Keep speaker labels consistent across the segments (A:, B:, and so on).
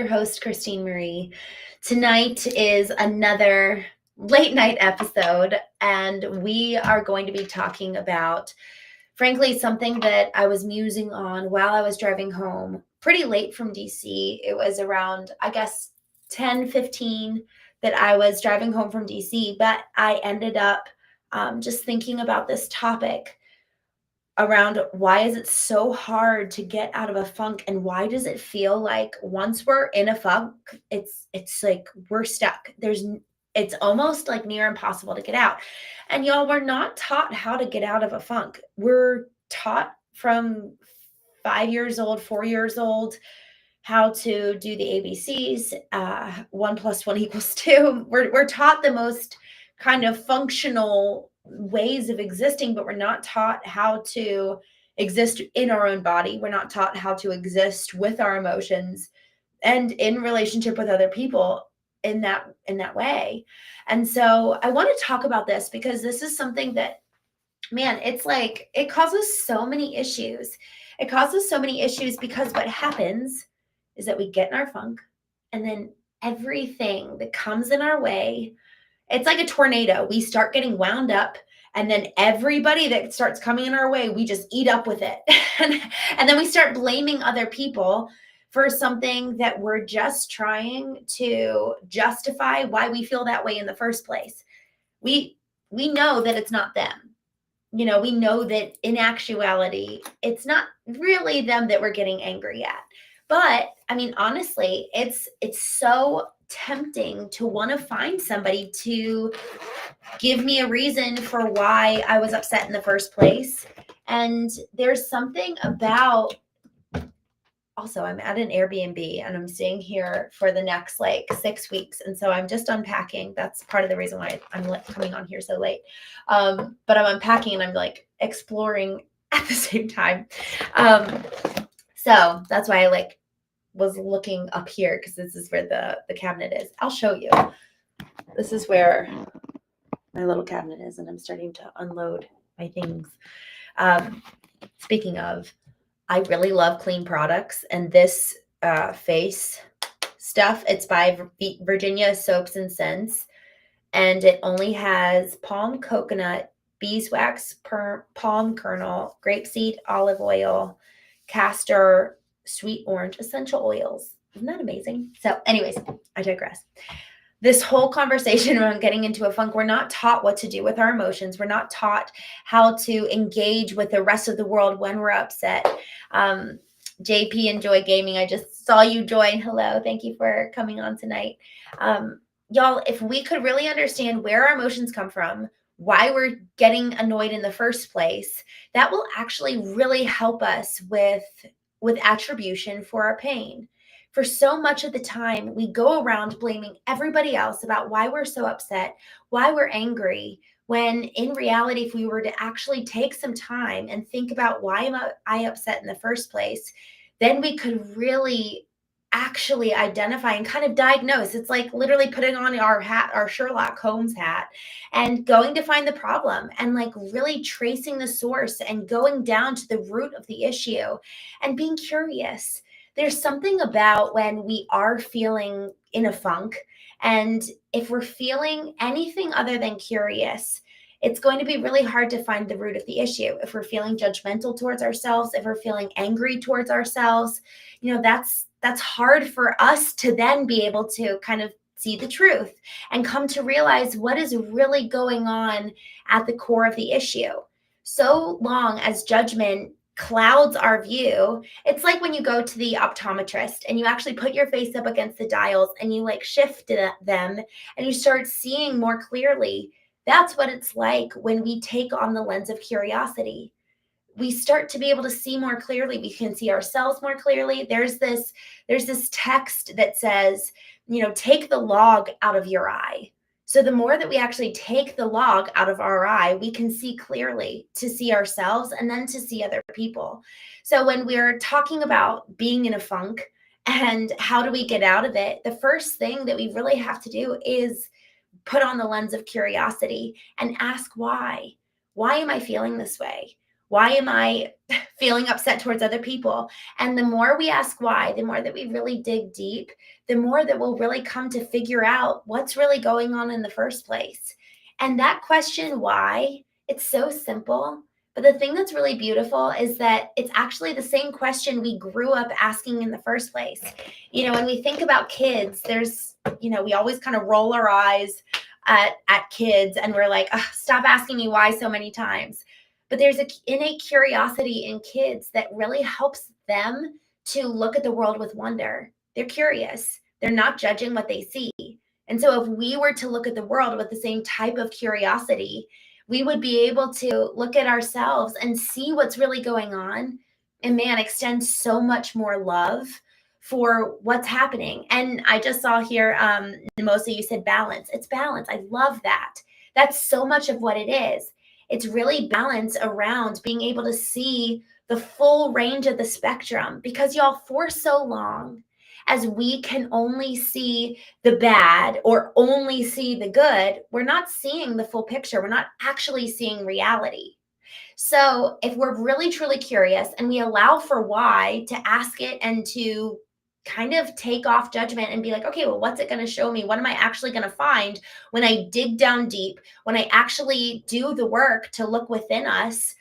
A: your host, Christene Marie. Tonight is another late night episode, and we are going to be talking about, frankly, something that I was musing on while I was driving home pretty late from DC. It was around, I guess, 10:15 that I was driving home from DC, but I ended up just thinking about this topic around why is it so hard to get out of a funk, and why does it feel like once we're in a funk, it's like we're stuck. It's almost like near impossible to get out. And y'all, we're not taught how to get out of a funk. We're taught from 5 years old, 4 years old, how to do the ABCs. 1 + 1 = 2. We're taught the most kind of functional ways of existing, but we're not taught how to exist in our own body. We're not taught how to exist with our emotions and in relationship with other people in that way. And so I want to talk about this because this is something that, man, it's like it causes so many issues. It causes so many issues because what happens is that we get in our funk, and then everything that comes in our way, it's like a tornado. We start getting wound up, and then everybody that starts coming in our way, we just eat up with it. And then we start blaming other people for something that we're just trying to justify why we feel that way in the first place. We know that it's not them. We know that in actuality, it's not really them that we're getting angry at. But I mean, honestly, it's so tempting to want to find somebody to give me a reason for why I was upset in the first place. And there's something about, also, I'm at an Airbnb and I'm staying here for the next like 6 weeks. And so I'm just unpacking. That's part of the reason why I'm coming on here so late. But I'm unpacking and I'm like exploring at the same time. So that's why I was looking up here, because this is where the cabinet is. I'll show you. This is where my little cabinet is, and I'm starting to unload my things. Speaking of, I really love clean products, and this face stuff, it's by Virginia Soaps and Scents, and it only has palm coconut, beeswax, palm kernel, grapeseed, olive oil, castor, sweet orange, essential oils. Isn't that amazing? So anyways, I digress. This whole conversation around getting into a funk, we're not taught what to do with our emotions. We're not taught how to engage with the rest of the world when we're upset. JP and Joy Gaming, I just saw you join. Hello, thank you for coming on tonight. Y'all, if we could really understand where our emotions come from, why we're getting annoyed in the first place, that will actually really help us with attribution for our pain. For so much of the time, we go around blaming everybody else about why we're so upset, why we're angry, when in reality, if we were to actually take some time and think about why am I upset in the first place, then we could really actually identify and kind of diagnose. It's like literally putting on our hat, our Sherlock Holmes hat, and going to find the problem, and like really tracing the source and going down to the root of the issue and being curious. There's something about when we are feeling in a funk, and if we're feeling anything other than curious, it's going to be really hard to find the root of the issue. If we're feeling judgmental towards ourselves, if we're feeling angry towards ourselves, that's hard for us to then be able to kind of see the truth and come to realize what is really going on at the core of the issue. So long as judgment clouds our view, it's like when you go to the optometrist and you actually put your face up against the dials and you like shift them and you start seeing more clearly. That's what it's like when we take on the lens of curiosity. We start to be able to see more clearly. We can see ourselves more clearly. There's this text that says, take the log out of your eye. So the more that we actually take the log out of our eye, we can see clearly, to see ourselves and then to see other people. So when we're talking about being in a funk and how do we get out of it, the first thing that we really have to do is put on the lens of curiosity and ask why. Why am I feeling this way? Why am I feeling upset towards other people? And the more we ask why, the more that we really dig deep, the more that we'll really come to figure out what's really going on in the first place. And that question, why, it's so simple. But the thing that's really beautiful is that it's actually the same question we grew up asking in the first place. When we think about kids, we always kind of roll our eyes at kids and we're like, stop asking me why so many times. But there's an innate curiosity in kids that really helps them to look at the world with wonder. They're curious. They're not judging what they see. And so if we were to look at the world with the same type of curiosity, we would be able to look at ourselves and see what's really going on and, man, extend so much more love for what's happening. And I just saw here, Mimosa, you said balance. It's balance. I love that. That's so much of what it is. It's really balance around being able to see the full range of the spectrum, because y'all, for so long, as we can only see the bad or only see the good, we're not seeing the full picture. We're not actually seeing reality. So if we're really, truly curious and we allow for why to ask it and to kind of take off judgment and be like, okay, well, what's it going to show me? What am I actually going to find when I dig down deep, when I actually do the work to look within us?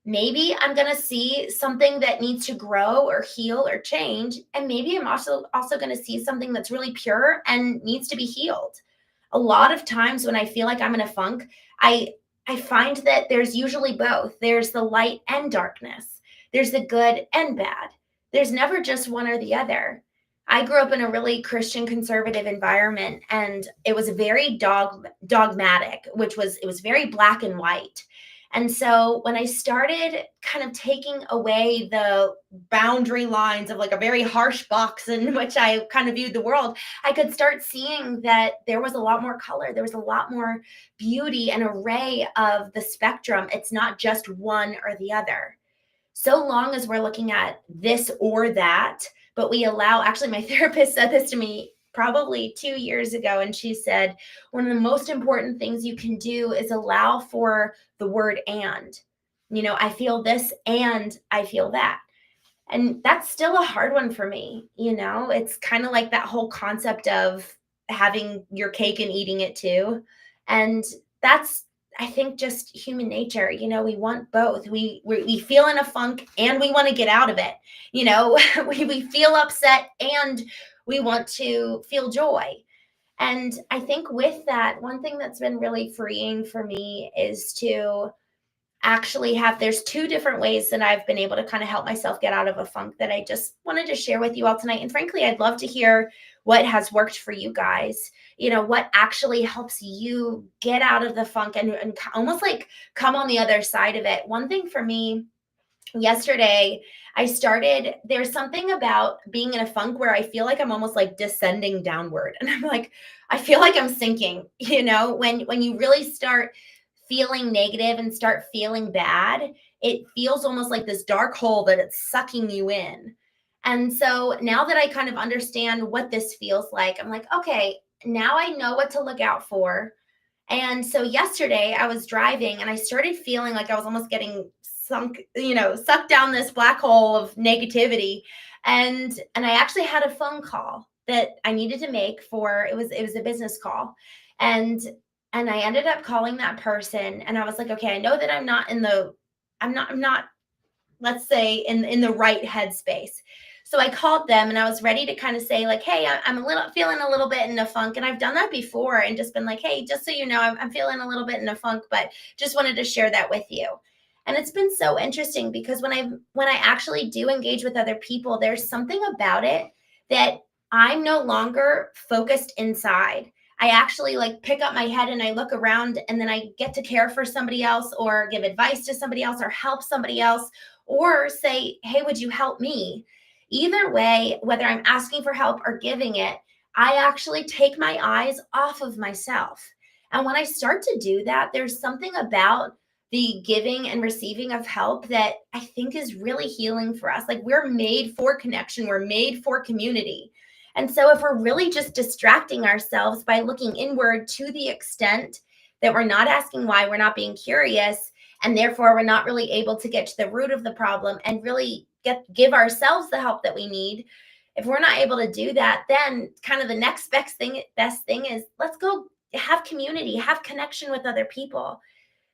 A: Maybe I'm going to see something that needs to grow or heal or change. And maybe I'm also going to see something that's really pure and needs to be healed. A lot of times when I feel like I'm in a funk, I find that there's usually both. There's the light and darkness. There's the good and bad. There's never just one or the other. I grew up in a really Christian conservative environment, and it was very dogmatic, it was very black and white. And so when I started kind of taking away the boundary lines of like a very harsh box in which I kind of viewed the world, I could start seeing that there was a lot more color. There was a lot more beauty and array of the spectrum. It's not just one or the other. So long as we're looking at this or that, but we allow, actually, my therapist said this to me probably 2 years ago, and she said, one of the most important things you can do is allow for the word and. I feel this and I feel that. And that's still a hard one for me. It's kind of like that whole concept of having your cake and eating it too. And that's, I think, just human nature. We want both. We feel in a funk and we want to get out of it. We feel upset and we want to feel joy. And I think with that, one thing that's been really freeing for me is to actually there's 2 different ways that I've been able to kind of help myself get out of a funk that I just wanted to share with you all tonight. And frankly, I'd love to hear what has worked for you guys. What actually helps you get out of the funk and almost like come on the other side of it. One thing for me, yesterday, there's something about being in a funk where I feel like I'm almost like descending downward. And I'm like, I feel like I'm sinking, when you really start feeling negative and start feeling bad, it feels almost like this dark hole that it's sucking you in. And so now that I kind of understand what this feels like, I'm like, okay, now I know what to look out for. And so yesterday I was driving and I started feeling like I was almost getting sucked down this black hole of negativity. And I actually had a phone call that I needed to make it was a business call. And I ended up calling that person, and I was like, okay, I know that I'm not, let's say, in the right headspace. So I called them and I was ready to kind of say like, hey, I'm feeling a little bit in a funk. And I've done that before and just been like, hey, just so you know, I'm feeling a little bit in a funk, but just wanted to share that with you. And it's been so interesting because when I actually do engage with other people, there's something about it that I'm no longer focused inside. I actually like pick up my head and I look around, and then I get to care for somebody else or give advice to somebody else or help somebody else or say, hey, would you help me? Either way, whether I'm asking for help or giving it, I actually take my eyes off of myself. And when I start to do that, there's something about the giving and receiving of help that I think is really healing for us. Like, we're made for connection. We're made for community. And so if we're really just distracting ourselves by looking inward to the extent that we're not asking why, we're not being curious, And therefore, we're not really able to get to the root of the problem and really give ourselves the help that we need. If we're not able to do that, then kind of the next best thing is let's go have community, have connection with other people,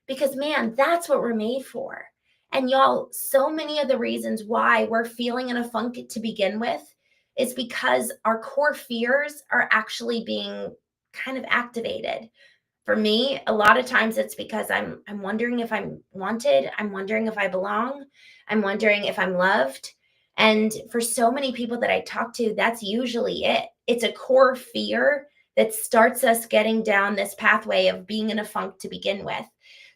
A: because man, that's what we're made for. And y'all, so many of the reasons why we're feeling in a funk to begin with is because our core fears are actually being kind of activated. For me, a lot of times it's because I'm wondering if I'm wanted, I'm wondering if I belong, I'm wondering if I'm loved. And for so many people that I talk to, that's usually it. It's a core fear that starts us getting down this pathway of being in a funk to begin with.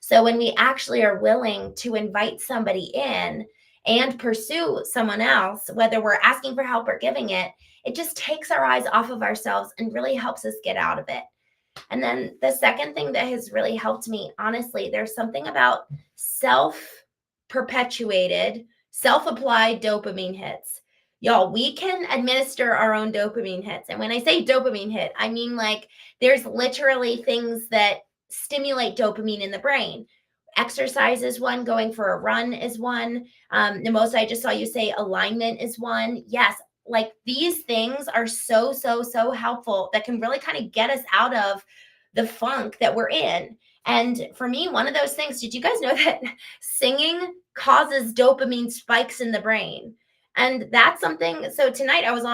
A: So when we actually are willing to invite somebody in and pursue someone else, whether we're asking for help or giving it, it just takes our eyes off of ourselves and really helps us get out of it. And then the second thing that has really helped me, honestly, there's something about self-perpetuated, self-applied dopamine hits. Y'all, we can administer our own dopamine hits. And when I say dopamine hit, I mean like there's literally things that stimulate dopamine in the brain. Exercise is one, going for a run is one. The most I just saw you say alignment is one. Yes, like these things are so helpful that can really kind of get us out of the funk that we're in. And for me, one of those things, did you guys know that singing causes dopamine spikes in the brain? And that's something. So tonight I was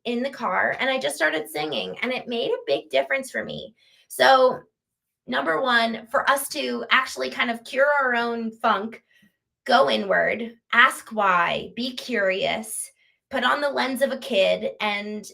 A: in the car and I just started singing and it made a big difference for me. So number one, for us to actually kind of cure our own funk, go inward, ask why, be curious, put on the lens of a kid and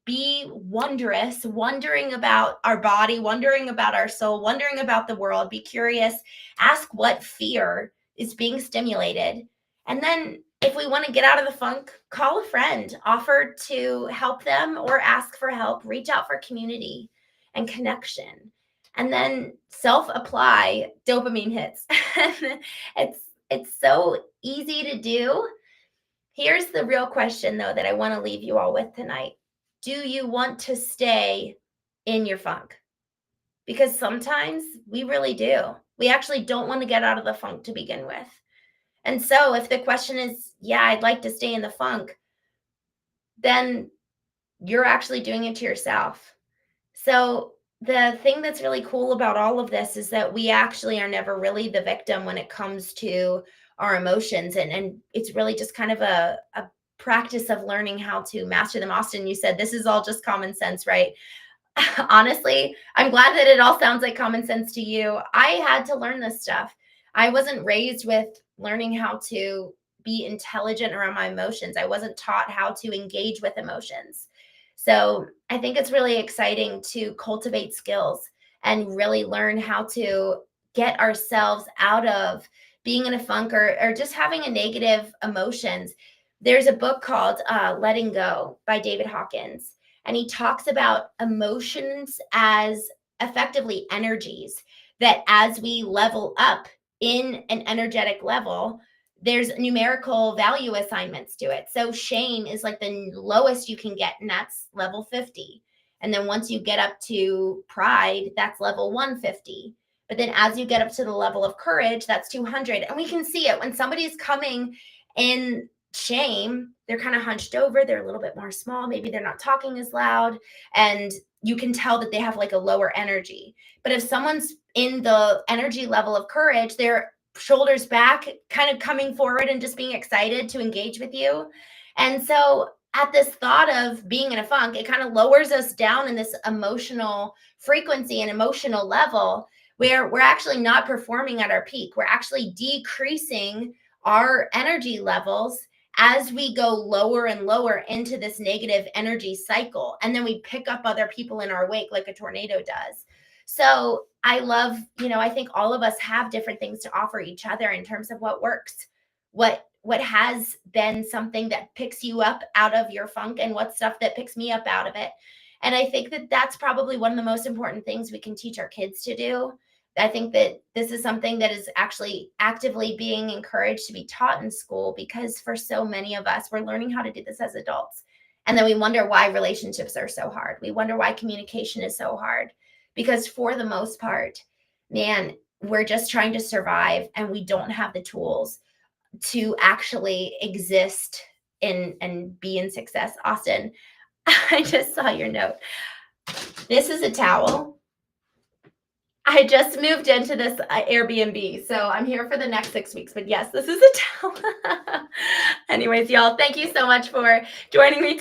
A: be wondrous, wondering about our body, wondering about our soul, wondering about the world, be curious, ask what fear is being stimulated. And then if we want to get out of the funk, call a friend, offer to help them or ask for help, reach out for community and connection. And then self-apply dopamine hits. It's so easy to do. Here's the real question, though, that I want to leave you all with tonight. Do you want to stay in your funk? Because sometimes we really do. We actually don't want to get out of the funk to begin with. And so if the question is, yeah, I'd like to stay in the funk, then you're actually doing it to yourself. So the thing that's really cool about all of this is that we actually are never really the victim when it comes to our emotions. And it's really just kind of a practice of learning how to master them. Austin, you said this is all just common sense, right? Honestly, I'm glad that it all sounds like common sense to you. I had to learn this stuff. I wasn't raised with learning how to be intelligent around my emotions. I wasn't taught how to engage with emotions. So I think it's really exciting to cultivate skills and really learn how to get ourselves out of being in a funk or just having a negative emotions. There's a book called Letting Go by David Hawkins, and he talks about emotions as effectively energies that as we level up in an energetic level, there's numerical value assignments to it. So shame is like the lowest you can get, and that's level 50. And then once you get up to pride, that's level 150. But then as you get up to the level of courage, that's 200. And we can see it when somebody's coming in shame, they're kind of hunched over, they're a little bit more small, maybe they're not talking as loud, and you can tell that they have like a lower energy. But if someone's in the energy level of courage, they're shoulders back, kind of coming forward and just being excited to engage with you. And so at this thought of being in a funk, it kind of lowers us down in this emotional frequency and emotional level where we're actually not performing at our peak. We're actually decreasing our energy levels as we go lower and lower into this negative energy cycle. And then we pick up other people in our wake like a tornado does. So I love, I think all of us have different things to offer each other in terms of what works, what has been something that picks you up out of your funk and what stuff that picks me up out of it. And I think that that's probably one of the most important things we can teach our kids to do. I think that this is something that is actually actively being encouraged to be taught in school, because for so many of us, we're learning how to do this as adults. And then we wonder why relationships are so hard. We wonder why communication is so hard, because for the most part, man, we're just trying to survive and we don't have the tools to actually exist in and be in success. Austin, I just saw your note. This is a towel. I just moved into this Airbnb, so I'm here for the next 6 weeks. But yes, this is a towel. Anyways, y'all, thank you so much for joining me today.